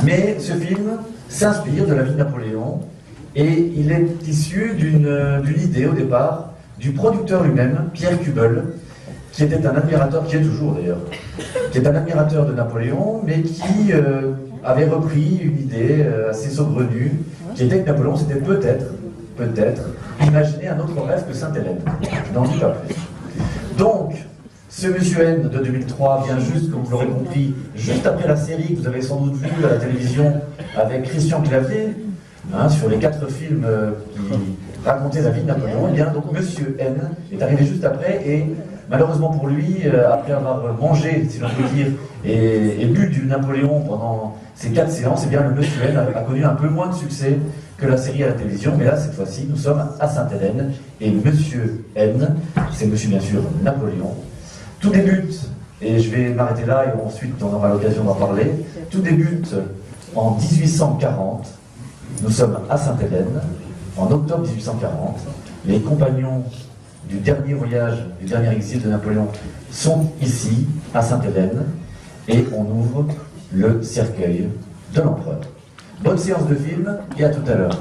Mais ce film s'inspire de la vie de Napoléon et il est issu d'une idée au départ du producteur lui-même, Pierre Cubel, qui était un admirateur, qui est toujours d'ailleurs, qui est un admirateur de Napoléon, mais qui avait repris une idée assez saugrenue, qui était que Napoléon s'était peut-être imaginé un autre rêve que Sainte-Hélène. Je n'en dis pas plus. Donc, ce Monsieur N de 2003 vient juste, comme vous l'aurez compris, juste après la série que vous avez sans doute vue à la télévision avec Christian Clavier, sur les 4 films qui racontaient la vie de Napoléon. Et bien, donc Monsieur N est arrivé juste après et malheureusement pour lui, après avoir mangé, si l'on peut dire, et bu du Napoléon pendant ces 4 séances, eh bien le Monsieur N a connu un peu moins de succès que la série à la télévision. Mais là, cette fois-ci, nous sommes à Sainte-Hélène et Monsieur N, c'est Monsieur bien sûr Napoléon. Tout débute, et je vais m'arrêter là et ensuite on aura l'occasion d'en parler, tout débute en 1840, nous sommes à Sainte-Hélène, en octobre 1840, les compagnons du dernier voyage, du dernier exil de Napoléon sont ici, à Sainte-Hélène, et on ouvre le cercueil de l'empereur. Bonne séance de film et à tout à l'heure.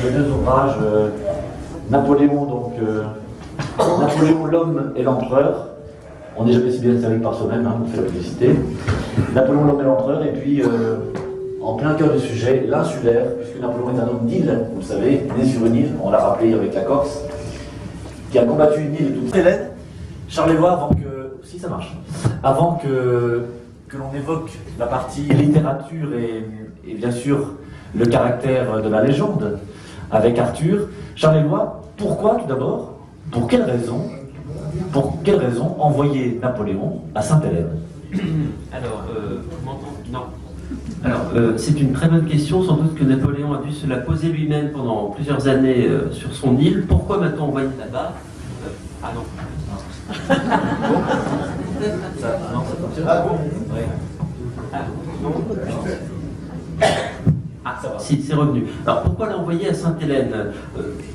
Les 2 ouvrages, Napoléon, donc Napoléon l'homme et l'empereur. On n'est jamais si bien servi par soi-même, on fait la publicité. Napoléon l'homme et l'empereur, et puis en plein cœur du sujet, l'insulaire, puisque Napoléon est un homme d'île, vous le savez, né sur une île, on l'a rappelé avec la Corse, qui a combattu une île toute Hélène. Charles-Éloi, avant que. Si ça marche. Avant que l'on évoque la partie littérature et bien sûr le caractère de la légende avec Arthur, Charles-Éloi, pourquoi tout d'abord, pour quelle raison envoyer Napoléon à Sainte-Hélène? Alors, non. Alors, c'est une très bonne question. Sans doute que Napoléon a dû se la poser lui-même pendant plusieurs années sur son île. Pourquoi m'a-t-on envoyé là-bas? Ah non. Ça fonctionne. Ah bon? Oui. Ah, non. Ah, si, c'est revenu. Alors pourquoi l'envoyer à Sainte-Hélène?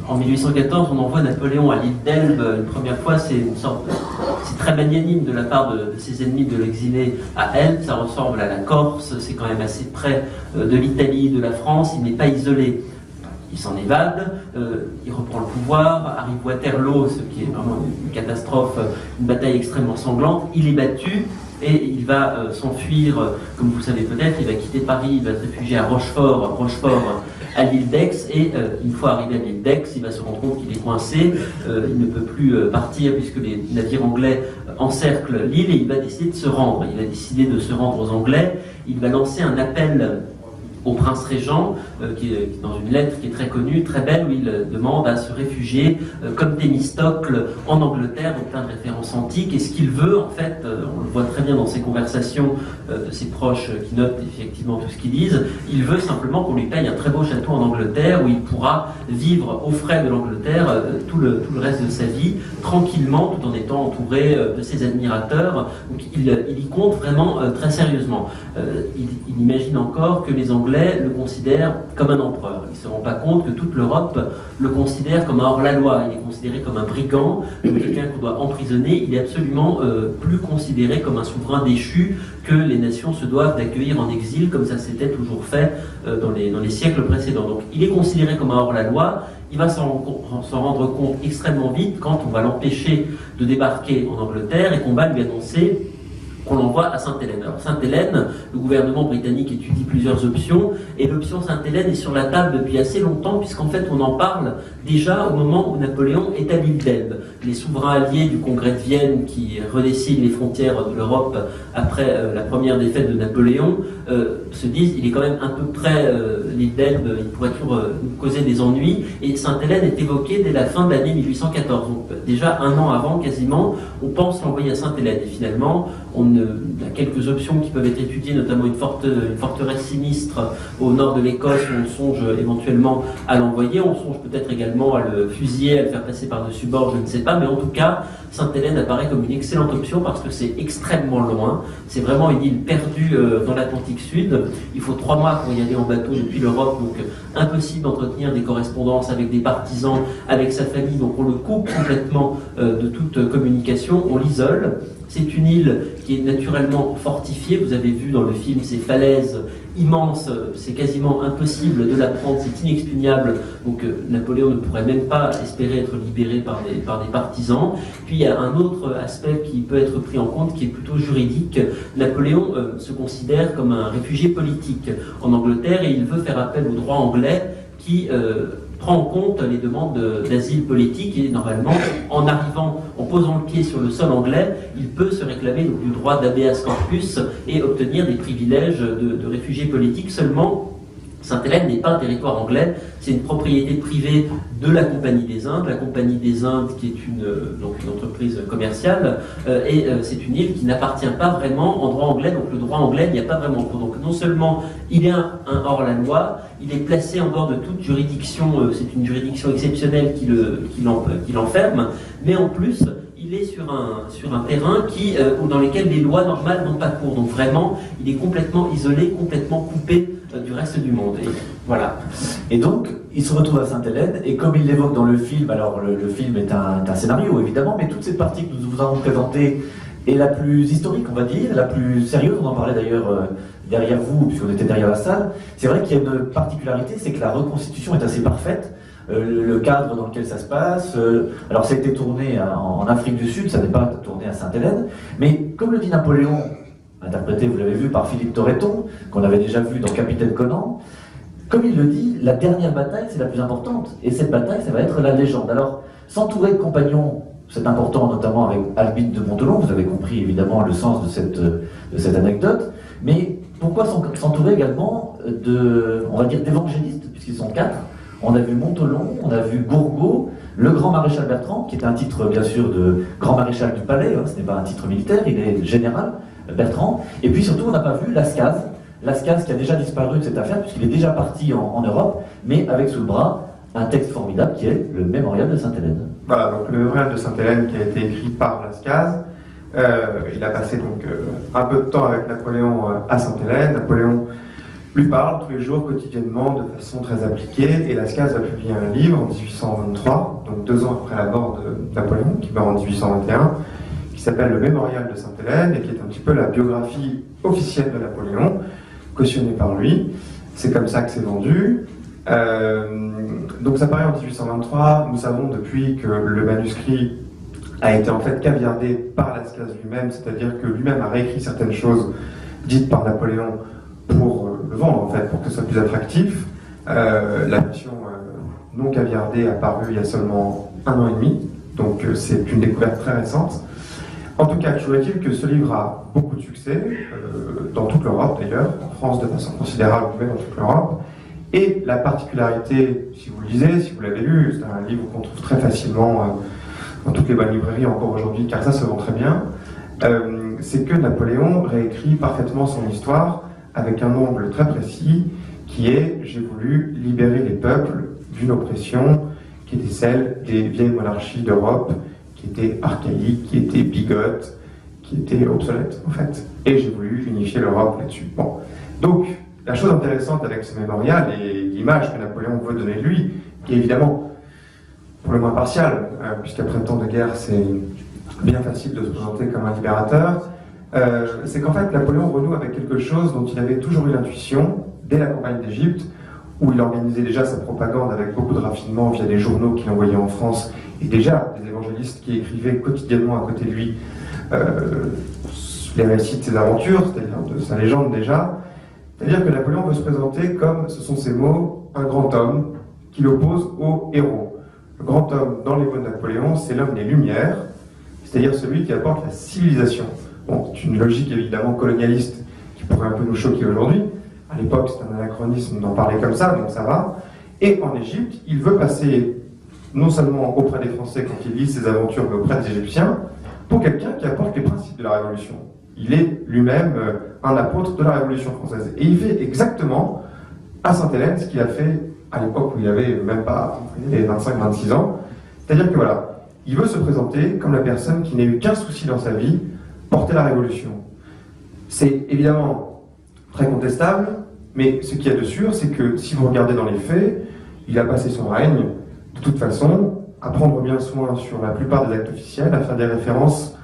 En 1814, on envoie Napoléon à l'île d'Elbe une première fois. C'est une sorte c'est très magnanime de la part de ses ennemis de l'exiler à Elbe. Ça ressemble à la Corse. C'est quand même assez près de l'Italie, de la France. Il n'est pas isolé. Il s'en évade, il reprend le pouvoir, arrive Waterloo, ce qui est vraiment une catastrophe, une bataille extrêmement sanglante. Il est battu. Et il va s'enfuir, comme vous le savez peut-être, il va quitter Paris, il va se réfugier à Rochefort à l'île d'Aix, et une fois arrivé à l'île d'Aix, il va se rendre compte qu'il est coincé, il ne peut plus partir puisque les navires anglais encerclent l'île, et il va décider de se rendre. Il va décider de se rendre aux Anglais, il va lancer un appel au prince régent, qui est dans une lettre qui est très connue, très belle, où il demande à se réfugier comme Thémistocle en Angleterre, donc plein de références antiques. Et ce qu'il veut, en fait, on le voit très bien dans ses conversations de ses proches qui notent effectivement tout ce qu'ils disent, il veut simplement qu'on lui paye un très beau château en Angleterre où il pourra vivre aux frais de l'Angleterre tout le reste de sa vie, tranquillement, tout en étant entouré de ses admirateurs. Donc il y compte vraiment très sérieusement. Il imagine encore que les Anglais le considère comme un empereur. Il ne se rend pas compte que toute l'Europe le considère comme un hors-la-loi. Il est considéré comme un brigand, comme quelqu'un qu'on doit emprisonner. Il est absolument plus considéré comme un souverain déchu que les nations se doivent d'accueillir en exil, comme ça s'était toujours fait dans les siècles précédents. Donc il est considéré comme un hors-la-loi. Il va s'en rendre compte extrêmement vite quand on va l'empêcher de débarquer en Angleterre et qu'on va lui annoncer qu'on l'envoie à Sainte-Hélène. Alors Sainte-Hélène, le gouvernement britannique étudie plusieurs options, et l'option Sainte-Hélène est sur la table depuis assez longtemps, puisqu'en fait on en parle déjà au moment où Napoléon est à l'île d'Elbe. Les souverains alliés du congrès de Vienne, qui redessinent les frontières de l'Europe après la première défaite de Napoléon, se disent il est quand même un peu près l'île d'Elbe, il pourrait toujours nous causer des ennuis, et Sainte-Hélène est évoquée dès la fin de l'année 1814. Donc déjà un an avant quasiment, on pense l'envoyer à Sainte-Hélène, et finalement Il y a quelques options qui peuvent être étudiées, notamment une forteresse sinistre au nord de l'Écosse, où on songe éventuellement à l'envoyer. On songe peut-être également à le fusiller, à le faire passer par-dessus bord, je ne sais pas. Mais en tout cas, Sainte-Hélène apparaît comme une excellente option parce que c'est extrêmement loin. C'est vraiment une île perdue dans l'Atlantique Sud. Il faut 3 mois pour y aller en bateau depuis l'Europe, donc impossible d'entretenir des correspondances avec des partisans, avec sa famille. Donc on le coupe complètement de toute communication, on l'isole. C'est une île qui est naturellement fortifiée. Vous avez vu dans le film ces falaises immenses, c'est quasiment impossible de la prendre, c'est inexpugnable. Donc Napoléon ne pourrait même pas espérer être libéré par des partisans. Puis il y a un autre aspect qui peut être pris en compte, qui est plutôt juridique. Napoléon se considère comme un réfugié politique en Angleterre et il veut faire appel au droit anglais qui prend en compte les demandes d'asile politique et normalement, en arrivant, en posant le pied sur le sol anglais, il peut se réclamer donc, du droit d'habeas corpus et obtenir des privilèges de réfugiés politiques. Seulement, Sainte-Hélène n'est pas un territoire anglais, c'est une propriété privée de la Compagnie des Indes. La Compagnie des Indes, qui est une entreprise commerciale, et c'est une île qui n'appartient pas vraiment en droit anglais. Donc le droit anglais, il n'y a pas vraiment cours. Donc non seulement il est un hors-la-loi, il est placé en dehors de toute juridiction, c'est une juridiction exceptionnelle qui l'enferme, mais en plus, il est sur un terrain dans lequel les lois normales n'ont pas cours. Donc vraiment, il est complètement isolé, complètement coupé du reste du monde. Et voilà. Et donc, il se retrouve à Sainte-Hélène, et comme il l'évoque dans le film, alors le film est un scénario évidemment, mais toute cette partie que nous vous avons présentée est la plus historique, on va dire, la plus sérieuse. On en parlait d'ailleurs derrière vous, puisqu'on était derrière la salle. C'est vrai qu'il y a une particularité, c'est que la reconstitution est assez parfaite. Le cadre dans lequel ça se passe, alors ça a été tourné en Afrique du Sud, ça n'est pas tourné à Sainte-Hélène, mais comme le dit Napoléon, interprété, vous l'avez vu, par Philippe Torreton, qu'on avait déjà vu dans Capitaine Conan, comme il le dit, la dernière bataille, c'est la plus importante, et cette bataille, ça va être la légende. Alors, s'entourer de compagnons, c'est important, notamment avec Albine de Montelon, vous avez compris évidemment le sens de cette anecdote, mais pourquoi s'entourer également on va dire, d'évangélistes, puisqu'ils sont 4. On a vu Montelon, on a vu Gourgaud, le grand maréchal Bertrand, qui est un titre bien sûr de grand maréchal du palais, ce n'est pas un titre militaire, il est général Bertrand, et puis surtout on n'a pas vu Lascaz qui a déjà disparu de cette affaire, puisqu'il est déjà parti en Europe, mais avec sous le bras un texte formidable qui est le Mémorial de Sainte-Hélène. Voilà, donc le Mémorial de Sainte-Hélène qui a été écrit par Lascaz. Il a passé donc un peu de temps avec Napoléon à Sainte-Hélène. Napoléon lui parle tous les jours, quotidiennement, de façon très appliquée, et Lascaz a publié un livre en 1823, donc 2 ans après la mort de Napoléon, qui meurt en 1821, qui s'appelle le Mémorial de Sainte-Hélène, et qui est un petit peu la biographie officielle de Napoléon, cautionnée par lui. C'est comme ça que c'est vendu. Donc ça paraît en 1823. Nous savons depuis que le manuscrit a été en fait caviardé par Lascaz lui-même, c'est-à-dire que lui-même a réécrit certaines choses dites par Napoléon pour le vendre en fait, pour que ce soit plus attractif. La version non caviardée a paru il y a seulement 1 an et demi, donc c'est une découverte très récente. En tout cas, toujours est-il que ce livre a beaucoup de succès, dans toute l'Europe d'ailleurs, en France de façon considérable, mais dans toute l'Europe. Et la particularité, si vous le lisez, si vous l'avez lu, c'est un livre qu'on trouve très facilement dans toutes les bonnes librairies encore aujourd'hui, car ça se vend très bien, c'est que Napoléon réécrit parfaitement son histoire avec un angle très précis qui est « j'ai voulu libérer les peuples d'une oppression qui était celle des vieilles monarchies d'Europe, qui étaient archaïques, qui étaient bigotes, qui étaient obsolètes en fait. Et j'ai voulu unifier l'Europe là-dessus. » Bon. Donc, la chose intéressante avec ce mémorial et l'image que Napoléon veut donner de lui, qui est évidemment pour le moins partial, puisqu'après tant de guerre, c'est bien facile de se présenter comme un libérateur, c'est qu'en fait, Napoléon renoue avec quelque chose dont il avait toujours eu l'intuition, dès la campagne d'Égypte, où il organisait déjà sa propagande avec beaucoup de raffinement via des journaux qu'il envoyait en France, et déjà des évangélistes qui écrivaient quotidiennement à côté de lui les récits de ses aventures, c'est-à-dire de sa légende déjà. C'est-à-dire que Napoléon veut se présenter comme, ce sont ses mots, un grand homme qui l'oppose au héros. Le grand homme dans les mots de Napoléon, c'est l'homme des Lumières, c'est-à-dire celui qui apporte la civilisation. Bon, c'est une logique évidemment colonialiste qui pourrait un peu nous choquer aujourd'hui. À l'époque, c'est un anachronisme d'en parler comme ça, donc ça va. Et en Égypte, il veut passer non seulement auprès des Français quand il lit ses aventures, mais auprès des Égyptiens, pour quelqu'un qui apporte les principes de la Révolution. il est lui-même un apôtre de la Révolution française. Et il fait exactement à Sainte-Hélène ce qu'il a fait à l'époque où il avait même pas les 25-26 ans. C'est-à-dire que voilà, il veut se présenter comme la personne qui n'a eu qu'un souci dans sa vie, porter la Révolution. C'est évidemment très contestable, mais ce qu'il y a de sûr, c'est que si vous regardez dans les faits, il a passé son règne, de toute façon, à prendre bien soin sur la plupart des actes officiels, à faire des références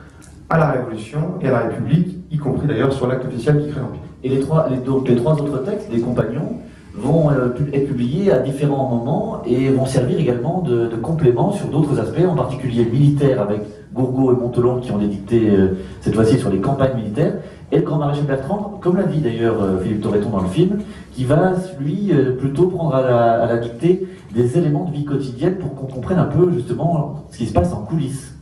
à la Révolution et à la République, y compris d'ailleurs sur l'acte officiel qui crée l'Empire. Et les trois autres textes des compagnons vont être publiés à différents moments et vont servir également de complément sur d'autres aspects, en particulier militaires avec Gourgaud et Montelon qui ont édicté cette fois-ci sur les campagnes militaires, et le grand maréchal Bertrand, comme l'a dit d'ailleurs Philippe Torreton dans le film, qui va lui plutôt prendre à la dictée des éléments de vie quotidienne pour qu'on comprenne un peu justement ce qui se passe en coulisses.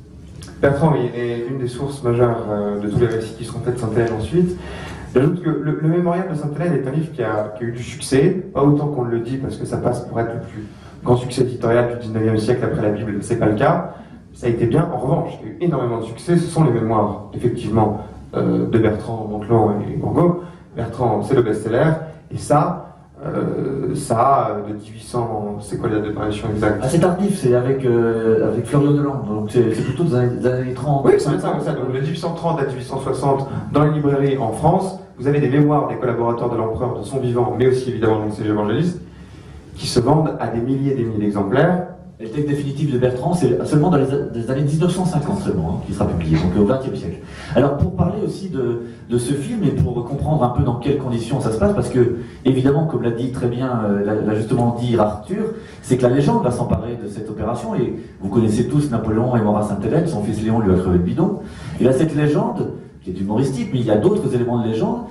Bertrand est une des sources majeures de tous les récits qui seront faits de Sainte-Hélène ensuite. J'ajoute que le mémorial de Sainte-Hélène est un livre qui a eu du succès, pas autant qu'on le dit parce que ça passe pour être le plus grand succès éditorial du 19e siècle après la Bible, c'est pas le cas. Ça a été bien, en revanche, il y a eu énormément de succès, ce sont les mémoires, effectivement, de Bertrand, Montelon et Gourgaud. Bertrand, c'est le best-seller, et ça a de 1800, c'est quoi la date de parution exacte? Ah, c'est tardif, c'est avec Florian Delangle, donc c'est plutôt des années 30. Oui, c'est ça. Donc de 1830 à 1860, dans les librairies en France, vous avez des mémoires des collaborateurs de l'empereur de son vivant, mais aussi évidemment de ses évangélistes, qui se vendent à des milliers et des milliers d'exemplaires. Et le texte définitif de Bertrand, c'est seulement dans les années 1950 seulement, qui sera publié, donc au XXe siècle. Alors pour parler aussi de ce film et pour comprendre un peu dans quelles conditions ça se passe, parce que évidemment, comme l'a dit très bien, l'a justement dit Arthur, c'est que la légende va s'emparer de cette opération, et vous connaissez tous Napoléon est mort à Sainte-Hélène, son fils Léon lui a crevé le bidon, et là cette légende, qui est humoristique, mais il y a d'autres éléments de légende,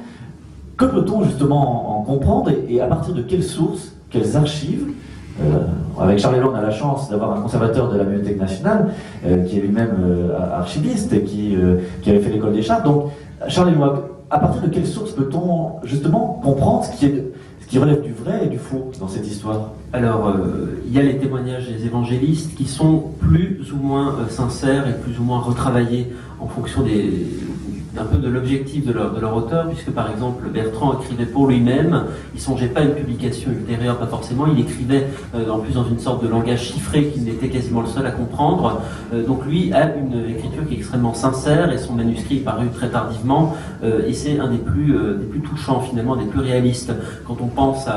que peut-on justement en comprendre, et à partir de quelles sources, quelles archives? Avec Charles Hellon, on a la chance d'avoir un conservateur de la Bibliothèque nationale qui est lui-même archiviste et qui avait fait l'école des chartes. Donc, Charles Hellon, à partir de quelles sources peut-on justement comprendre ce qui relève du vrai et du faux dans cette histoire? Alors, il y a les témoignages des évangélistes qui sont plus ou moins sincères et plus ou moins retravaillés en fonction un peu de l'objectif de leur auteur, puisque par exemple Bertrand écrivait pour lui-même, il songeait pas à une publication ultérieure, pas forcément, il écrivait en plus dans une sorte de langage chiffré qu'il était quasiment le seul à comprendre, donc lui a une écriture qui est extrêmement sincère et son manuscrit est paru très tardivement et c'est un des plus touchants finalement, des plus réalistes. Quand on pense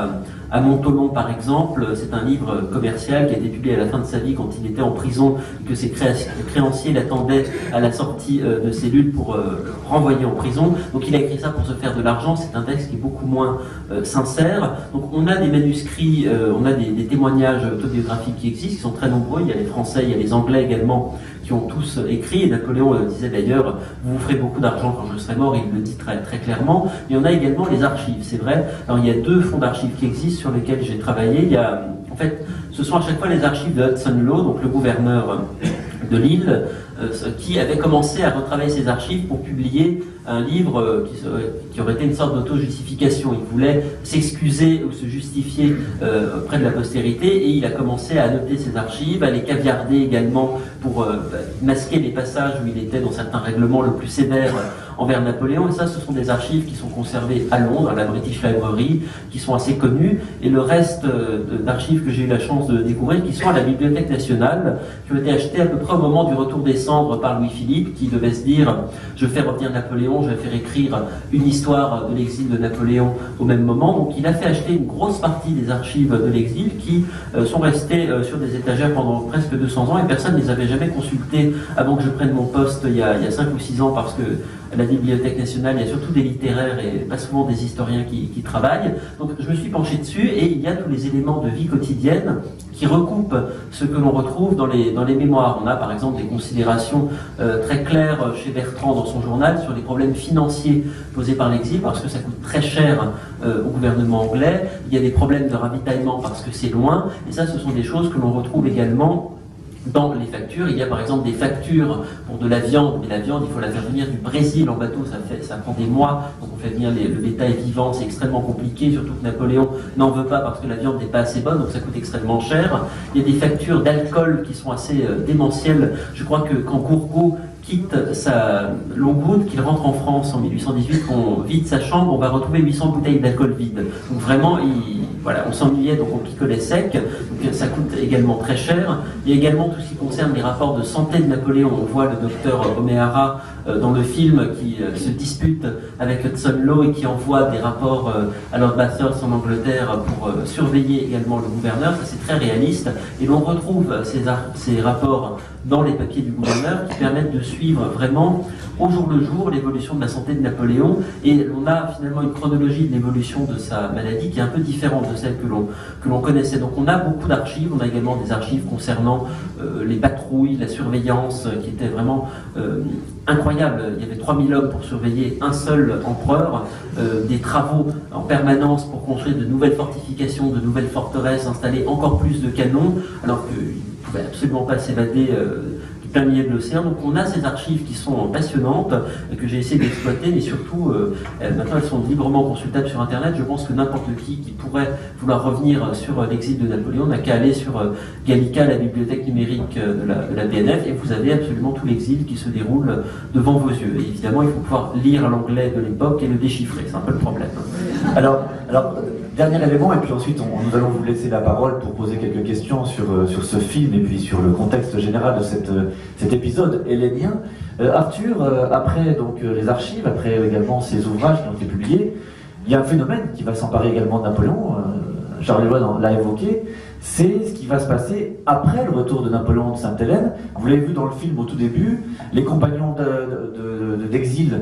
à Montelon par exemple, c'est un livre commercial qui a été publié à la fin de sa vie quand il était en prison et que ses créanciers l'attendaient à la sortie de ses luttes pour renvoyer en prison. Donc il a écrit ça pour se faire de l'argent, c'est un texte qui est beaucoup moins sincère. Donc on a des manuscrits, on a des témoignages autobiographiques qui existent, qui sont très nombreux, il y a les Français, il y a les Anglais également, qui ont tous écrit, et Napoléon disait d'ailleurs, vous ferez beaucoup d'argent quand je serai mort, il le dit très, très clairement. Mais on a également les archives, c'est vrai. Alors il y a 2 fonds d'archives qui existent sur lesquels j'ai travaillé. Il y a, en fait, ce sont à chaque fois les archives de Hudson Lowe, donc le gouverneur de l'île, qui avait commencé à retravailler ses archives pour publier un livre qui aurait été une sorte d'auto-justification. Il voulait s'excuser ou se justifier auprès de la postérité, et il a commencé à annoter ses archives, à les caviarder également pour masquer les passages où il était dans certains règlements le plus sévères envers Napoléon. Et ça, ce sont des archives qui sont conservées à Londres, à la British Library, qui sont assez connues, et le reste d'archives que j'ai eu la chance de découvrir, qui sont à la Bibliothèque nationale, qui ont été achetées à peu près au moment du retour des cendres par Louis-Philippe, qui devait se dire, je vais faire revenir Napoléon, je vais faire écrire une histoire de l'exil de Napoléon au même moment. Donc il a fait acheter une grosse partie des archives de l'exil qui sont restées sur des étagères pendant presque 200 ans, et personne ne les avait jamais consultées avant que je prenne mon poste il y a 5 ou 6 ans, parce que à la Bibliothèque nationale, il y a surtout des littéraires et pas souvent des historiens qui travaillent. Donc je me suis penché dessus, et il y a tous les éléments de vie quotidienne qui recoupent ce que l'on retrouve dans les mémoires. On a par exemple des considérations très claires chez Bertrand dans son journal sur les problèmes financiers posés par l'exil, parce que ça coûte très cher au gouvernement anglais. Il y a des problèmes de ravitaillement parce que c'est loin, et ça, ce sont des choses que l'on retrouve également dans les factures. Il y a par exemple des factures pour de la viande, mais la viande, il faut la faire venir du Brésil en bateau, ça prend des mois, donc on fait venir le bétail vivant, c'est extrêmement compliqué, surtout que Napoléon n'en veut pas parce que la viande n'est pas assez bonne, donc ça coûte extrêmement cher. Il y a des factures d'alcool qui sont assez démentielles. Je crois que quand Gourgaud quitte sa Longwood, qu'il rentre en France en 1818, qu'on vide sa chambre, on va retrouver 800 bouteilles d'alcool vides. Donc vraiment, on s'ennuyait, donc on picolait sec. Donc ça coûte également très cher. Il y a également tout ce qui concerne les rapports de santé de Napoléon. On voit le docteur O'Meara dans le film qui se dispute avec Hudson Law et qui envoie des rapports à Lord Bathurst en Angleterre pour surveiller également le gouverneur. Ça, c'est très réaliste. Et l'on retrouve ces rapports dans les papiers du gouverneur qui permettent de suivre vraiment au jour le jour l'évolution de la santé de Napoléon, et on a finalement une chronologie de l'évolution de sa maladie qui est un peu différente de celle que l'on connaissait. Donc on a beaucoup d'archives, on a également des archives concernant les patrouilles, la surveillance qui était vraiment incroyable. Il y avait 3000 hommes pour surveiller un seul empereur, des travaux en permanence pour construire de nouvelles fortifications, de nouvelles forteresses, installer encore plus de canons, alors qu'ils ne pouvaient absolument pas s'évader du plein milieu de l'océan. Donc on a ces archives qui sont passionnantes, que j'ai essayé d'exploiter, mais surtout, maintenant elles sont librement consultables sur Internet. Je pense que n'importe qui pourrait vouloir revenir sur l'exil de Napoléon n'a qu'à aller sur Gallica, la bibliothèque numérique de la BNF, et vous avez absolument tout l'exil qui se déroule devant vos yeux. Et évidemment, il faut pouvoir lire l'anglais de l'époque et le déchiffrer, c'est un peu le problème. Alors, dernier élément, et puis ensuite nous allons vous laisser la parole pour poser quelques questions sur ce film et puis sur le contexte général de cet épisode hellénien. Arthur, après donc les archives, après également ces ouvrages qui ont été publiés, il y a un phénomène qui va s'emparer également de Napoléon, Charles Leroy l'a évoqué, c'est ce qui va se passer après le retour de Napoléon de Sainte-Hélène. Vous l'avez vu dans le film au tout début, les compagnons d'exil,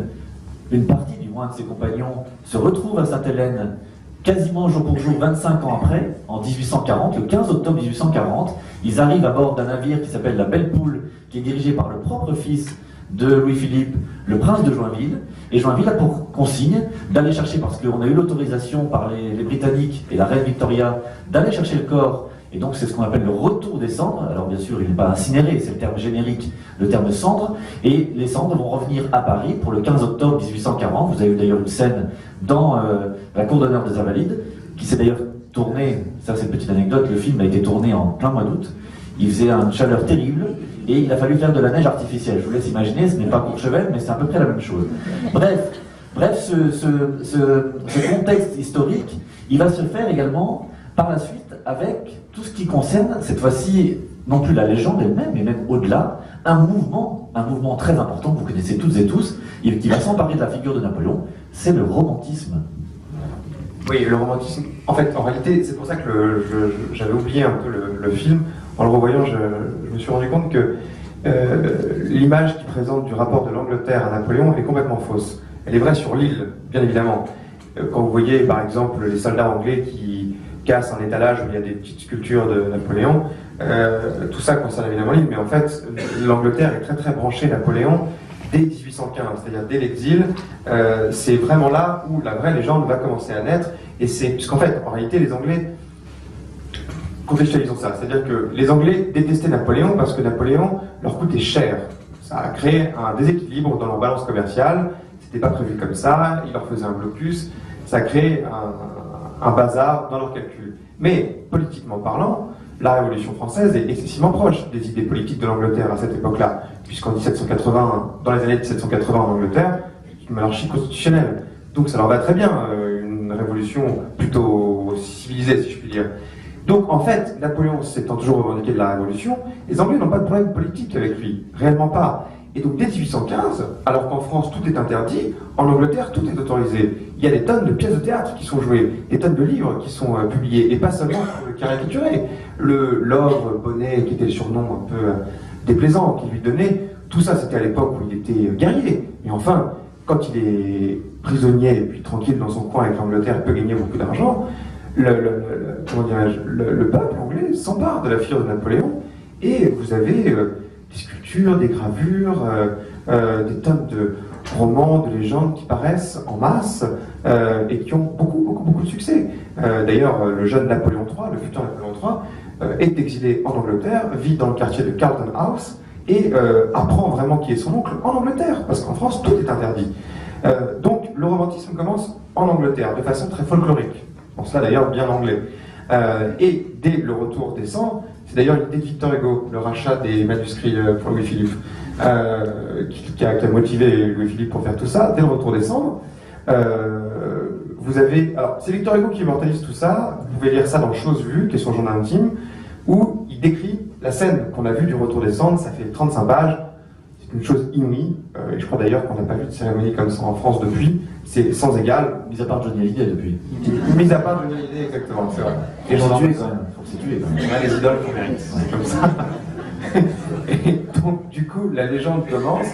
une partie du moins de ses compagnons se retrouvent à Sainte-Hélène quasiment jour pour jour, 25 ans après, en 1840, le 15 octobre 1840, ils arrivent à bord d'un navire qui s'appelle la Belle Poule, qui est dirigé par le propre fils de Louis-Philippe, le prince de Joinville. Et Joinville a pour consigne d'aller chercher, parce qu'on a eu l'autorisation par les Britanniques et la reine Victoria, d'aller chercher le corps. Et donc c'est ce qu'on appelle le retour des cendres. Alors bien sûr, il n'est pas incinéré, c'est le terme générique, le terme cendre. Et les cendres vont revenir à Paris pour le 15 octobre 1840. Vous avez eu d'ailleurs une scène dans la cour d'honneur des Invalides, qui s'est d'ailleurs tourné, ça c'est une petite anecdote, le film a été tourné en plein mois d'août. Il faisait une chaleur terrible et il a fallu faire de la neige artificielle. Je vous laisse imaginer, ce n'est pas Courchevel, mais c'est à peu près la même chose. Bref, ce contexte historique, il va se faire également par la suite avec tout ce qui concerne, cette fois-ci, non plus la légende elle-même, mais même au-delà, un mouvement très important que vous connaissez toutes et tous, et qui va s'emparer de la figure de Napoléon, c'est le romantisme. Oui, le romantisme. En réalité, c'est pour ça que j'avais oublié un peu le film. En le revoyant, je me suis rendu compte que l'image qui présente du rapport de l'Angleterre à Napoléon est complètement fausse. Elle est vraie sur l'île, bien évidemment. Quand vous voyez, par exemple, les soldats anglais qui cassent un étalage où il y a des petites sculptures de Napoléon, tout ça concerne évidemment l'île, mais en fait, l'Angleterre est très très branchée Napoléon dès 1815, c'est-à-dire dès l'exil. C'est vraiment là où la vraie légende va commencer à naître, et c'est puisqu'en fait, en réalité, les Anglais, contextualisons ça, c'est-à-dire que les Anglais détestaient Napoléon parce que Napoléon leur coûtait cher. Ça a créé un déséquilibre dans leur balance commerciale, c'était pas prévu comme ça, il leur faisait un blocus, ça a créé un bazar dans leurs calculs. Mais, politiquement parlant, la Révolution française est excessivement proche des idées politiques de l'Angleterre à cette époque-là, puisqu'en 1780, dans les années 1780 en Angleterre, c'est une monarchie constitutionnelle. Donc ça leur va très bien, une révolution plutôt civilisée, si je puis dire. Donc en fait, Napoléon s'étant toujours revendiqué de la Révolution, les Anglais n'ont pas de problème politique avec lui, réellement pas. Et donc dès 1815, alors qu'en France tout est interdit, en Angleterre tout est autorisé. Il y a des tonnes de pièces de théâtre qui sont jouées, des tonnes de livres qui sont publiés, et pas seulement pour le caricaturer. Lord Bonnet, qui était le surnom un peu déplaisant qu'il lui donnait, tout ça c'était à l'époque où il était guerrier. Et enfin, quand il est prisonnier et puis tranquille dans son coin avec l'Angleterre, il peut gagner beaucoup d'argent, le peuple anglais s'empare de la figure de Napoléon, et vous avez des sculptures, des gravures, des tonnes de romans, de légendes qui paraissent en masse et qui ont beaucoup de succès. D'ailleurs, le jeune Napoléon III, le futur Napoléon III, est exilé en Angleterre, vit dans le quartier de Carlton House et apprend vraiment qui est son oncle en Angleterre, parce qu'en France, tout est interdit. Donc, le romantisme commence en Angleterre, de façon très folklorique. En cela d'ailleurs bien anglais. Et dès le retour des cendres, c'est d'ailleurs l'idée de Victor Hugo, le rachat des manuscrits pour Louis-Philippe. qui a motivé Louis-Philippe pour faire tout ça, dès le retour des cendres. Vous avez, alors c'est Victor Hugo qui immortalise tout ça, vous pouvez lire ça dans Chose vue, qui est son journal intime, où il décrit la scène qu'on a vue du retour des cendres, ça fait 35 pages, c'est une chose inouïe, et je crois d'ailleurs qu'on n'a pas vu de cérémonie comme ça en France depuis, c'est sans égal. Mis à part Johnny Hallyday depuis. Mis à part Johnny Hallyday, exactement, c'est vrai. Et j'en tué quand même, faut se tuer quand même. On a les idoles qu'on mérite, c'est comme ça. Et donc, du coup, la légende commence.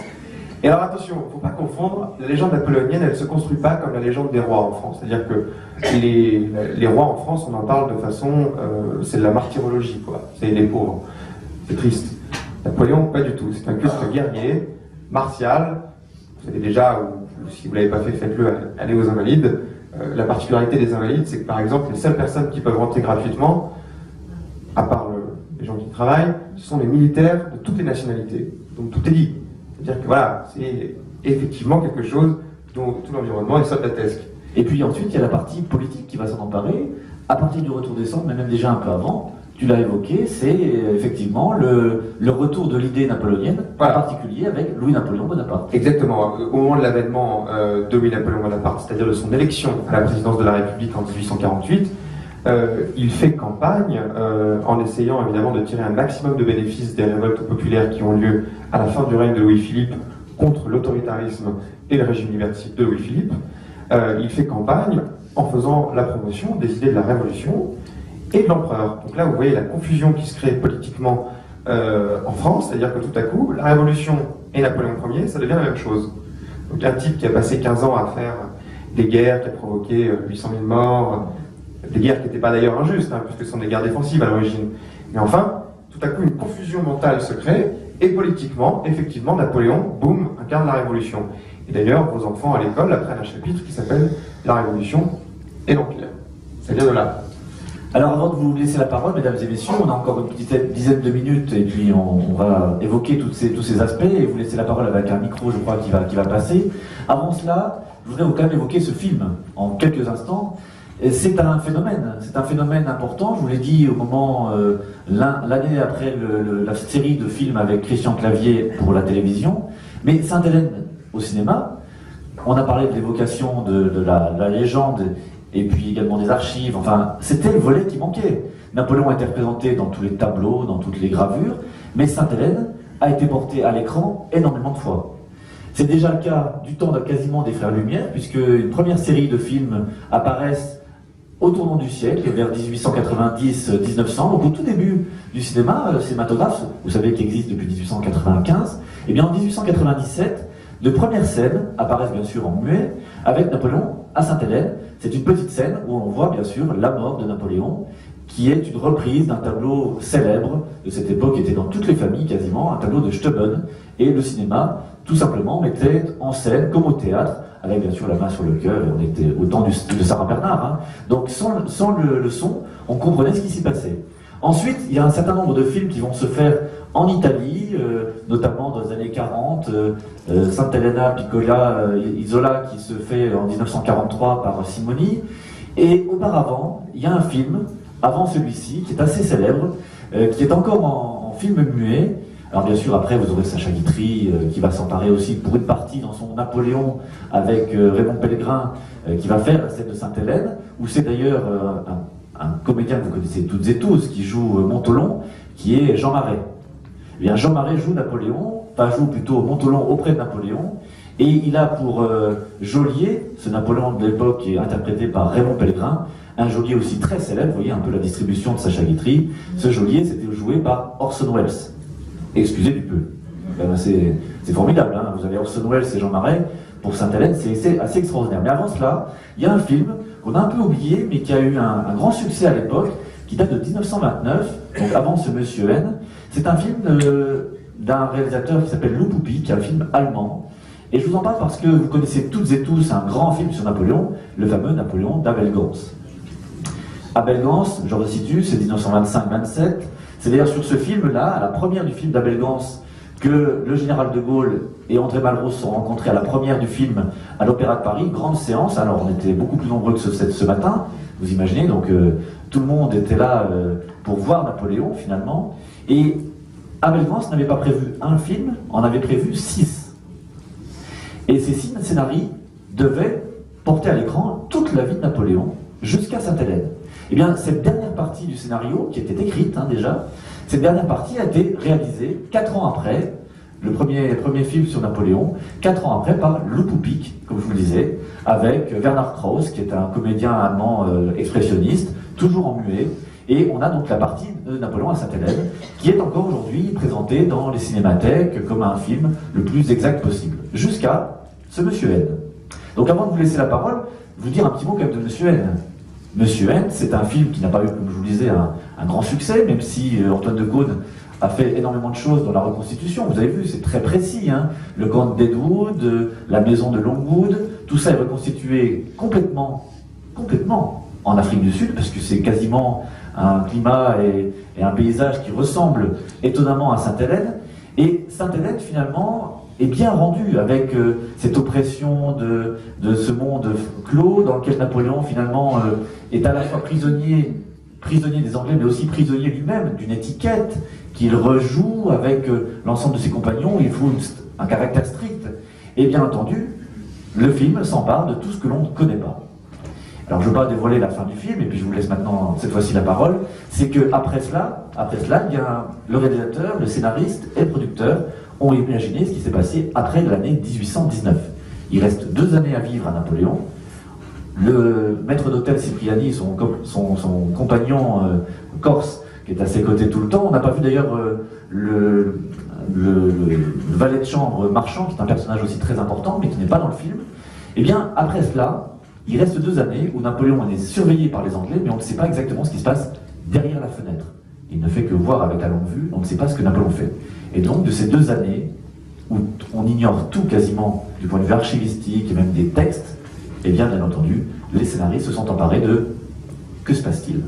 Et alors attention, il ne faut pas confondre, la légende napoléonienne, elle ne se construit pas comme la légende des rois en France. C'est-à-dire que les rois en France, on en parle de façon, c'est de la martyrologie, quoi. C'est les pauvres. C'est triste. Napoléon, pas du tout. C'est un culte guerrier, martial. Vous savez déjà, ou si vous ne l'avez pas fait, faites-le, allez aux Invalides. La particularité des Invalides, c'est que par exemple, les seules personnes qui peuvent rentrer gratuitement, à part les gens qui travaillent, ce sont les militaires de toutes les nationalités. Donc tout est dit. C'est-à-dire que voilà, c'est effectivement quelque chose dont tout l'environnement est soldatesque. Et puis ensuite, il y a la partie politique qui va s'en emparer, à partir du retour des cendres, mais même déjà un peu avant, tu l'as évoqué, c'est effectivement le retour de l'idée napoléonienne, voilà. En particulier avec Louis-Napoléon Bonaparte. Exactement. Au moment de l'avènement de Louis-Napoléon Bonaparte, c'est-à-dire de son élection à la présidence de la République en 1848, il fait campagne en essayant évidemment de tirer un maximum de bénéfices des révoltes populaires qui ont lieu à la fin du règne de Louis-Philippe contre l'autoritarisme et le régime liberticide de Louis-Philippe. Il fait campagne en faisant la promotion des idées de la Révolution et de l'empereur. Donc là, vous voyez la confusion qui se crée politiquement en France, c'est-à-dire que tout à coup, la Révolution et Napoléon Ier, ça devient la même chose. Donc un type qui a passé 15 ans à faire des guerres, qui a provoqué 800 000 morts, des guerres qui n'étaient pas d'ailleurs injustes, puisque ce sont des guerres défensives à l'origine. Mais enfin, tout à coup, une confusion mentale se crée, et politiquement, effectivement, Napoléon, boum, incarne la Révolution. Et d'ailleurs, vos enfants à l'école apprennent un chapitre qui s'appelle La Révolution et l'Empire. Ça vient de là. Alors avant de vous laisser la parole, mesdames et messieurs, on a encore une petite dizaine de minutes et puis on va évoquer tous ces aspects et vous laisser la parole avec un micro, je crois, qui va passer. Avant cela, je voudrais quand même évoquer ce film en quelques instants. C'est un phénomène important, je vous l'ai dit au moment, l'année après la série de films avec Christian Clavier pour la télévision, mais Sainte-Hélène au cinéma, on a parlé de l'évocation de la légende et puis également des archives, enfin c'était le volet qui manquait. Napoléon était représenté dans tous les tableaux, dans toutes les gravures, mais Sainte-Hélène a été portée à l'écran énormément de fois. C'est déjà le cas du temps quasiment des Frères Lumière, puisque une première série de films apparaissent au tournant du siècle, vers 1890-1900, donc au tout début du cinématographe, vous savez qu'il existe depuis 1895, et bien en 1897, de premières scènes apparaissent bien sûr en muet, avec Napoléon à Sainte-Hélène. C'est une petite scène où on voit bien sûr la mort de Napoléon, qui est une reprise d'un tableau célèbre de cette époque, qui était dans toutes les familles quasiment, un tableau de Steuben, et le cinéma, tout simplement, mettait en scène, comme au théâtre, avec bien sûr la main sur le cœur, et on était au temps de Sarah Bernard, donc sans le son, on comprenait ce qui s'y passait. Ensuite, il y a un certain nombre de films qui vont se faire en Italie, notamment dans les années 40, Santa Elena Piccola Isola qui se fait en 1943 par Simoni, et auparavant, il y a un film, avant celui-ci, qui est assez célèbre, qui est encore en film muet. Alors bien sûr, après, vous aurez Sacha Guitry qui va s'emparer aussi pour une partie dans son Napoléon avec Raymond Pellegrin qui va faire la scène de Sainte-Hélène, où c'est d'ailleurs un comédien que vous connaissez toutes et tous qui joue Montholon, qui est Jean Marais. Eh bien, Jean Marais joue Napoléon, joue plutôt Montholon auprès de Napoléon, et il a pour geôlier, ce Napoléon de l'époque qui est interprété par Raymond Pellegrin, un geôlier aussi très célèbre, vous voyez un peu la distribution de Sacha Guitry. Ce geôlier, c'était joué par Orson Welles. Excusez du peu. C'est formidable, vous avez Orson Welles et Jean Marais pour Sainte-Hélène, c'est assez extraordinaire. Mais avant cela, il y a un film qu'on a un peu oublié, mais qui a eu un grand succès à l'époque, qui date de 1929, donc avant ce Monsieur N. C'est un film d'un réalisateur qui s'appelle Lou Poupy, qui est un film allemand. Et je vous en parle parce que vous connaissez toutes et tous un grand film sur Napoléon, le fameux Napoléon d'Abel Gans. Abel Gans, je resitue, c'est 1925-27. C'est d'ailleurs sur ce film-là, à la première du film d'Abel Gans, que le général de Gaulle et André Malraux se sont rencontrés à la première du film à l'Opéra de Paris, grande séance. Alors on était beaucoup plus nombreux que ce matin, vous imaginez, donc tout le monde était là pour voir Napoléon finalement. Et Abel Gance n'avait pas prévu un film, en avait prévu 6. Et ces 6 scénarios devaient porter à l'écran toute la vie de Napoléon jusqu'à Sainte-Hélène. Eh bien, cette dernière partie du scénario, qui était écrite déjà, cette dernière partie a été réalisée 4 ans après, le premier film sur Napoléon, 4 ans après par Lou Poupik, comme je vous le disais, avec Bernard Krauss, qui est un comédien allemand expressionniste, toujours en muet. Et on a donc la partie de Napoléon à Sainte-Hélène, qui est encore aujourd'hui présentée dans les cinémathèques comme un film le plus exact possible. Jusqu'à ce Monsieur N. Donc avant de vous laisser la parole, vous dire un petit mot quand même de Monsieur N. Monsieur N, c'est un film qui n'a pas eu, comme je vous le disais, un grand succès, même si Antoine de Caunes a fait énormément de choses dans la reconstitution. Vous avez vu, c'est très précis. Hein. Le camp de Deadwood, la maison de Longwood, tout ça est reconstitué complètement en Afrique du Sud, parce que c'est quasiment un climat et un paysage qui ressemblent étonnamment à Sainte-Hélène. Et Sainte-Hélène, finalement, est bien rendue avec cette oppression de ce monde clos dans lequel Napoléon, finalement, est à la fois prisonnier des Anglais, mais aussi prisonnier lui-même d'une étiquette qu'il rejoue avec l'ensemble de ses compagnons. Il faut un caractère strict. Et bien entendu, le film s'empare de tout ce que l'on ne connaît pas. Alors je ne veux pas dévoiler la fin du film, et puis je vous laisse maintenant cette fois-ci la parole. C'est qu'après cela, eh bien, le réalisateur, le scénariste et le producteur ont imaginé ce qui s'est passé après l'année 1819. Il reste 2 années à vivre à Napoléon. Le maître d'hôtel Cipriani, son compagnon corse, qui est à ses côtés tout le temps. On n'a pas vu d'ailleurs le valet de chambre Marchand, qui est un personnage aussi très important, mais qui n'est pas dans le film. Eh bien, après cela, il reste 2 années où Napoléon est surveillé par les Anglais, mais on ne sait pas exactement ce qui se passe derrière la fenêtre. Il ne fait que voir avec la longue vue, on ne sait pas ce que Napoléon fait. Et donc, de ces 2 années, où on ignore tout quasiment, du point de vue archivistique et même des textes, eh bien entendu, les scénaristes se sont emparés de « que se passe-t-il ?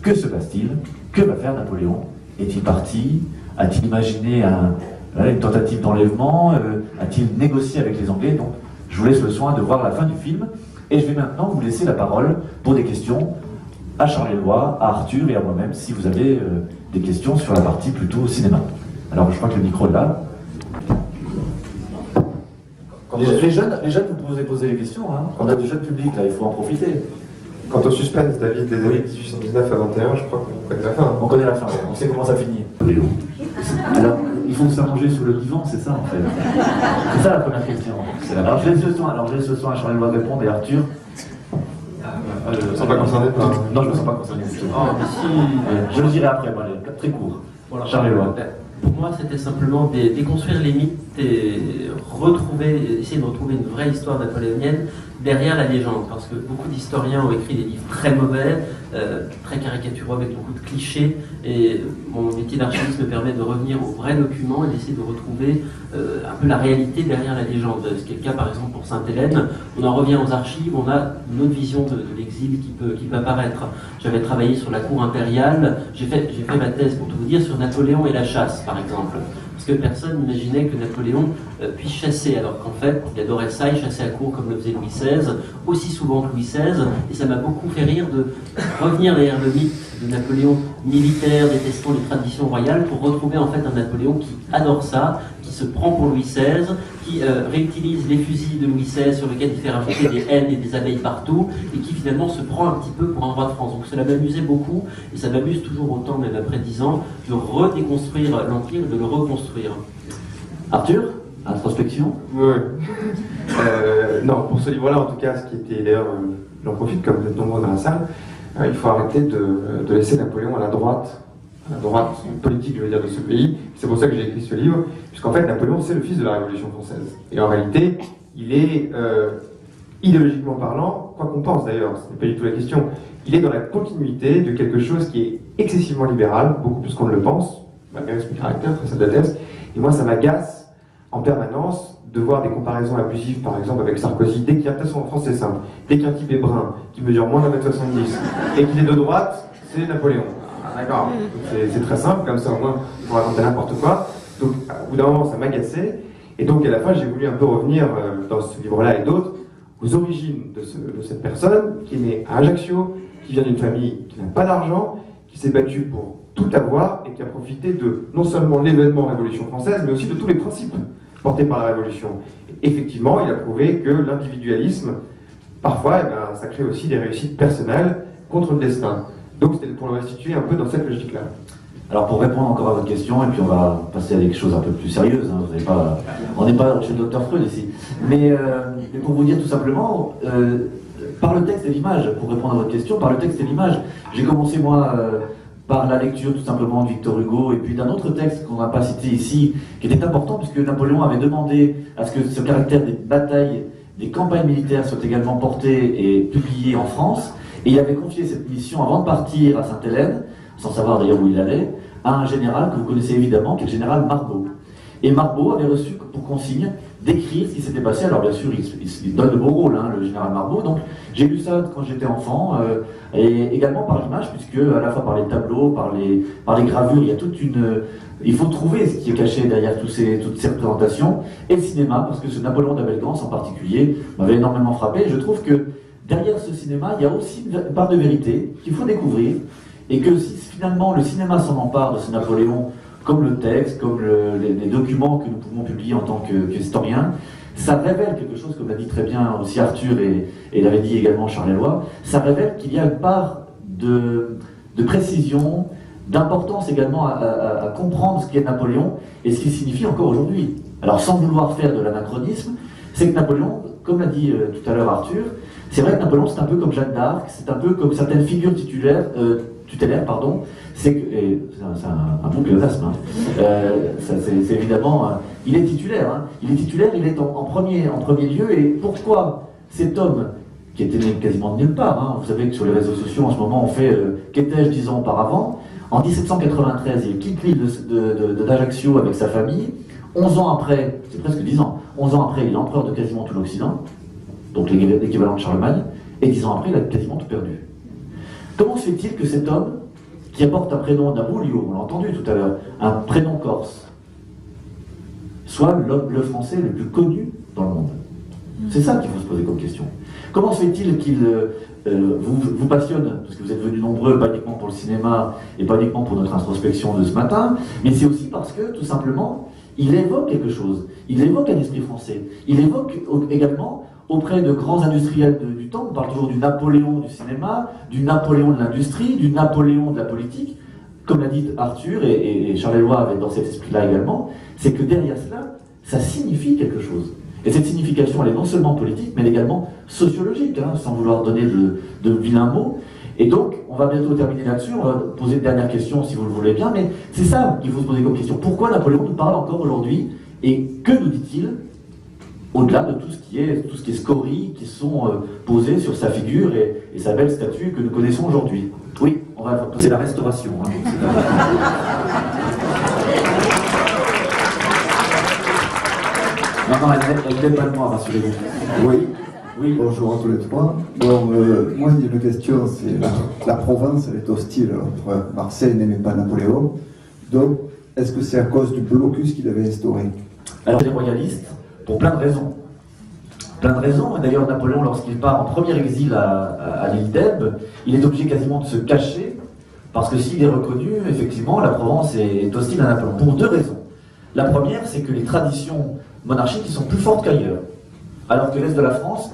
Que se passe-t-il ? Que va faire Napoléon ? Est-il parti ? A-t-il imaginé une tentative d'enlèvement ? A-t-il négocié avec les Anglais ?» Donc, je vous laisse le soin de voir la fin du film. Et je vais maintenant vous laisser la parole pour des questions à Charles Éloi, à Arthur et à moi-même, si vous avez des questions sur la partie plutôt cinéma. Alors, je crois que le micro est là. Les jeunes, vous pouvez poser les questions. Hein. On a du jeune public, là, il faut en profiter. Quant au suspense, David, des années 1819 à 21, je crois qu'on connaît la fin. On connaît la fin, on sait comment ça finit. Alors, il faut s'allonger sous le vivant, c'est ça en fait. C'est ça la première question. Alors je laisse ce soin à Charles Éloi répondre et Arthur. Je ne me sens pas concerné par... Non, je ne me sens pas concerné. Je le dirai après, moi, très court. Voilà. Charles Éloi. Pour moi, c'était simplement déconstruire les mythes et essayer de retrouver une vraie histoire napoléonienne derrière la légende. Parce que beaucoup d'historiens ont écrit des livres très mauvais, très caricaturaux, avec beaucoup de clichés. Et mon métier d'archiviste me permet de revenir aux vrais documents et d'essayer de retrouver un peu la réalité derrière la légende. Ce qui est le cas, par exemple, pour Sainte-Hélène. On en revient aux archives, on a une autre vision de l'exil qui peut apparaître. J'avais travaillé sur la cour impériale, j'ai fait ma thèse, pour tout vous dire, sur Napoléon et la chasse, par exemple. Parce que personne n'imaginait que Napoléon puisse chasser, alors qu'en fait, il adorait ça, il chassait à court comme le faisait Louis XVI, aussi souvent que Louis XVI, et ça m'a beaucoup fait rire de revenir derrière le mythe de Napoléon militaire, détestant les traditions royales, pour retrouver en fait un Napoléon qui adore ça, qui se prend pour Louis XVI, qui réutilise les fusils de Louis XVI sur lesquels il fait rajouter des haines et des abeilles partout, et qui finalement se prend un petit peu pour un roi de France. Donc cela m'amusait beaucoup, et ça m'amuse toujours autant, même après 10 ans, de redéconstruire l'Empire et de le reconstruire. Arthur, introspection. Oui. Non, pour ce livre-là, en tout cas, ce qui était d'ailleurs, j'en profite comme vous êtes nombreux dans la salle, il faut arrêter de laisser Napoléon à la droite politique, je veux dire, de ce pays. C'est pour ça que j'ai écrit ce livre, puisqu'en fait, Napoléon, c'est le fils de la Révolution française. Et en réalité, il est, idéologiquement parlant, quoi qu'on pense d'ailleurs, ce n'est pas du tout la question, il est dans la continuité de quelque chose qui est excessivement libéral, beaucoup plus qu'on ne le pense, malgré son caractère, très adverse. Et moi, ça m'agace en permanence de voir des comparaisons abusives, par exemple, avec Sarkozy. Dès qu'il y a, de toute façon, en France, c'est simple. Dès qu'un type est brun, qui mesure moins d'1m70, et qu'il est de droite, c'est Napoléon. Ah, d'accord. C'est très simple, comme ça, au moins, on va raconter n'importe quoi. Donc, au bout d'un moment, ça m'agaçait. Et donc, à la fin, j'ai voulu un peu revenir, dans ce livre-là et d'autres, aux origines de cette personne, qui est née à Ajaccio, qui vient d'une famille qui n'a pas d'argent, qui s'est battu pour tout avoir et qui a profité de non seulement l'événement Révolution française, mais aussi de tous les principes portés par la Révolution. Effectivement, il a prouvé que l'individualisme, parfois, ça crée aussi des réussites personnelles contre le destin. Donc c'était pour le restituer un peu dans cette logique-là. Alors pour répondre encore à votre question, et puis on va passer à des choses un peu plus sérieuses, hein, on n'est pas chez le docteur Freud ici, mais pour vous dire tout simplement, par le texte et l'image, pour répondre à votre question, par le texte et l'image, j'ai commencé moi par la lecture tout simplement de Victor Hugo, et puis d'un autre texte qu'on n'a pas cité ici, qui était important, puisque Napoléon avait demandé à ce que ce caractère des batailles, des campagnes militaires soit également porté et publié en France, et il avait confié cette mission avant de partir à Sainte-Hélène, sans savoir d'ailleurs où il allait, à un général que vous connaissez évidemment, qui est le général Marbeau. Et Marbeau avait reçu pour consigne d'écrire ce qui s'était passé. Alors bien sûr, il donne de beaux rôles, hein, le général Marbeau. Donc j'ai lu ça quand j'étais enfant, et également par l'image, puisque à la fois par les tableaux, par les gravures, il y a toute une... Il faut trouver ce qui est caché derrière toutes ces représentations. Et le cinéma, parce que ce Napoléon d'Abelgance en particulier m'avait énormément frappé. Et je trouve que derrière ce cinéma, il y a aussi une part de vérité qu'il faut découvrir. Et que si finalement le cinéma s'en empare de ce Napoléon, comme le texte, comme les documents que nous pouvons publier en tant qu'historiens, ça révèle quelque chose, comme l'a dit très bien aussi Arthur et l'avait dit également Charles Éloi, ça révèle qu'il y a une part de précision, d'importance également à comprendre ce qu'est Napoléon et ce qu'il signifie encore aujourd'hui. Alors sans vouloir faire de l'anachronisme, c'est que Napoléon, comme l'a dit tout à l'heure Arthur, c'est vrai que Napoléon c'est un peu comme Jeanne d'Arc, c'est un peu comme certaines figures tutélaires, c'est un bon pléonasme. Hein. C'est évidemment, il est titulaire. Hein. Il est titulaire, il est en premier lieu. Et pourquoi cet homme qui était né quasiment de nulle part, hein, vous savez que sur les réseaux sociaux en ce moment on fait qu'étais-je 10 ans auparavant. En 1793, il quitte l'île d'Ajaccio avec sa famille. 11 ans après, c'est presque 10 ans. 11 ans après, il est empereur de quasiment tout l'Occident, donc l'équivalent de Charlemagne. Et 10 ans après, il a quasiment tout perdu. Comment se fait-il que cet homme, qui apporte un prénom d'Amoulio, on l'a entendu tout à l'heure, un prénom corse, soit le français le plus connu dans le monde? C'est ça qu'il faut se poser comme question. Comment se fait-il qu'il vous passionne, parce que vous êtes venus nombreux, pas uniquement pour le cinéma et pas uniquement pour notre introspection de ce matin, mais c'est aussi parce que, tout simplement, il évoque quelque chose. Il évoque un esprit français. Il évoque également, auprès de grands industriels du temps, on parle toujours du Napoléon du cinéma, du Napoléon de l'industrie, du Napoléon de la politique, comme l'a dit Arthur, et Charles Éloi avait dans cet esprit-là également, c'est que derrière cela, ça signifie quelque chose. Et cette signification, elle est non seulement politique, mais également sociologique, hein, sans vouloir donner de vilains mots. Et donc, on va bientôt terminer là-dessus, on va poser une dernière question si vous le voulez bien, mais c'est ça qu'il faut se poser comme question. Pourquoi Napoléon nous parle encore aujourd'hui, et que nous dit-il au-delà de tout ce qui est scories qui sont posées sur sa figure et sa belle statue que nous connaissons aujourd'hui. Oui, c'est la restauration. Hein, non, elle n'est pas de moi, rassurez-vous. Oui, bonjour à tous les trois. Bon, moi, il y a une question, c'est la Provence, elle est hostile entre Marseille n'aimait pas Napoléon. Donc, est-ce que c'est à cause du blocus qu'il avait instauré? Alors, les royalistes, pour plein de raisons. Plein de raisons. Et d'ailleurs, Napoléon, lorsqu'il part en premier exil à l'île d'Elbe, il est obligé quasiment de se cacher, parce que s'il est reconnu, effectivement, la Provence est hostile à Napoléon. Pour deux raisons. La première, c'est que les traditions monarchiques sont plus fortes qu'ailleurs. Alors que l'Est de la France,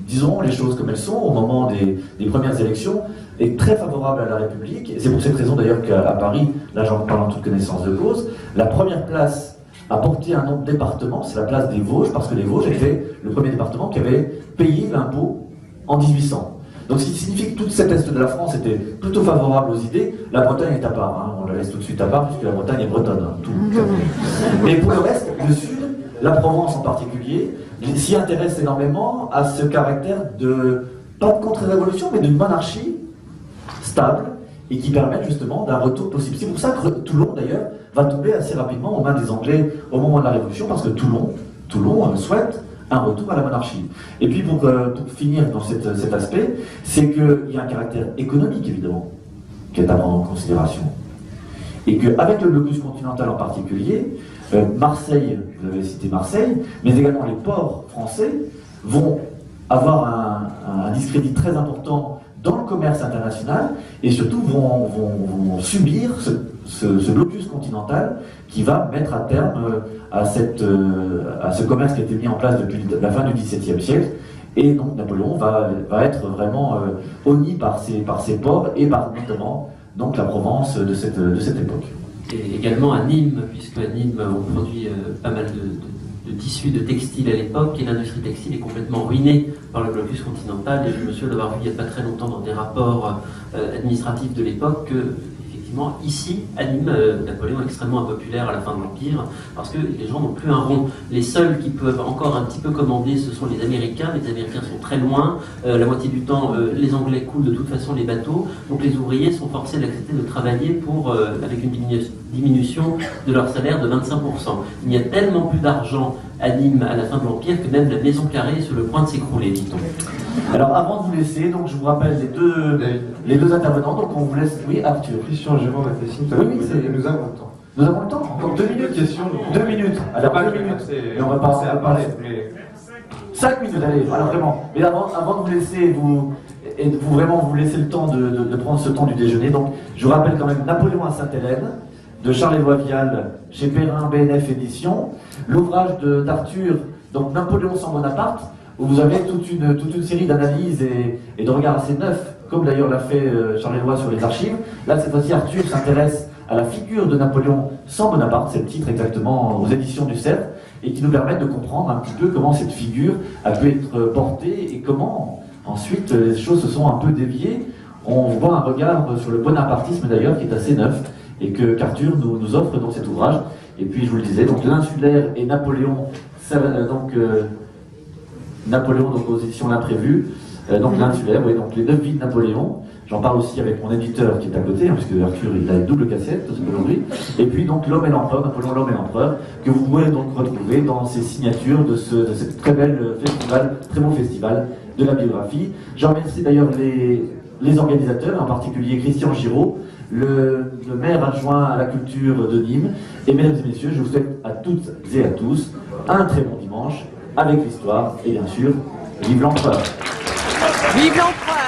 disons les choses comme elles sont, au moment des premières élections, est très favorable à la République. Et c'est pour cette raison d'ailleurs qu'à Paris, là j'en parle en toute connaissance de cause, la première place a porté un nom de département, c'est la place des Vosges, parce que les Vosges étaient le premier département qui avait payé l'impôt en 1800. Donc ce qui signifie que toute cette est de la France était plutôt favorable aux idées. La Bretagne est à part, hein, on la laisse tout de suite à part, puisque la Bretagne est bretonne. Hein, mais pour le reste, le Sud, la Provence en particulier, s'y intéresse énormément à ce caractère de, pas de contre-révolution, mais d'une monarchie stable, et qui permettent justement d'un retour possible. C'est pour ça que Toulon, d'ailleurs, va tomber assez rapidement aux mains des Anglais au moment de la Révolution, parce que Toulon souhaite un retour à la monarchie. Et puis pour finir dans cet aspect, c'est qu'il y a un caractère économique, évidemment, qui est à prendre en considération. Et qu'avec le blocus continental en particulier, Marseille, vous avez cité Marseille, mais également les ports français vont avoir un discrédit très important dans le commerce international et surtout vont subir ce blocus continental qui va mettre à terme à ce commerce qui a été mis en place depuis la fin du XVIIe siècle. Et donc Napoléon va être vraiment honni par ses ports et par notamment donc, la Provence de cette époque. Et également à Nîmes, puisque à Nîmes on produit pas mal de tissus, de textiles à l'époque, et l'industrie textile est complètement ruinée par le blocus continental. Et je me souviens d'avoir vu il n'y a pas très longtemps dans des rapports administratifs de l'époque que, effectivement, ici, à Nîmes, Napoléon est extrêmement impopulaire à la fin de l'Empire, parce que les gens n'ont plus un rond. Les seuls qui peuvent encore un petit peu commander, ce sont les Américains. Les Américains sont très loin. La moitié du temps, les Anglais coulent de toute façon les bateaux. Donc les ouvriers sont forcés d'accepter de travailler avec une diminution de leur salaire de 25%. Il n'y a tellement plus d'argent à Nîmes à la fin de l'Empire que même la maison carrée est sur le point de s'écrouler, dit-on. Alors avant de vous laisser, donc je vous rappelle les deux intervenants, donc on vous laisse. Oui, Arthur. Christian Jérôme a fait signe, Oui, nous avons le temps. Nous avons le temps, encore 2 minutes. Questions. 2 minutes. Alors 2 minutes. Et on va pas à parler. Mais... 5 minutes, allez, alors vraiment. Mais avant de vous laisser, vous laisser le temps de prendre ce temps du déjeuner, donc je vous rappelle quand même Napoléon à Sainte-Hélène, de Charles-Édouard Vial, chez Perrin BNF Éditions, l'ouvrage d'Arthur, donc Napoléon sans Bonaparte, où vous avez toute une série d'analyses et de regards assez neufs, comme d'ailleurs l'a fait Charles-Édouard sur les archives. Là, cette fois-ci, Arthur s'intéresse à la figure de Napoléon sans Bonaparte, c'est le titre exactement aux éditions du Cerf, et qui nous permettent de comprendre un petit peu comment cette figure a pu être portée et comment ensuite les choses se sont un peu déviées. On voit un regard sur le bonapartisme d'ailleurs qui est assez neuf et qu'Arthur nous offre dans cet ouvrage. Et puis je vous le disais, donc l'insulaire et Napoléon, Napoléon donc aux éditions L'Imprévu, donc l'insulaire, oui, donc les 9 vies de Napoléon. J'en parle aussi avec mon éditeur qui est à côté, hein, puisque Arthur il a une double cassette aujourd'hui. Et puis donc L'Homme et l'Empereur, Napoléon l'Homme et l'Empereur, que vous pouvez donc retrouver dans ces signatures de cette très belle festival, très beau festival de la biographie. Je remercie d'ailleurs les organisateurs, en particulier Christian Giraud, le maire adjoint à la culture de Nîmes. Et mesdames et messieurs, je vous souhaite à toutes et à tous un très bon dimanche avec l'histoire et bien sûr, vive l'empereur. Vive l'empereur!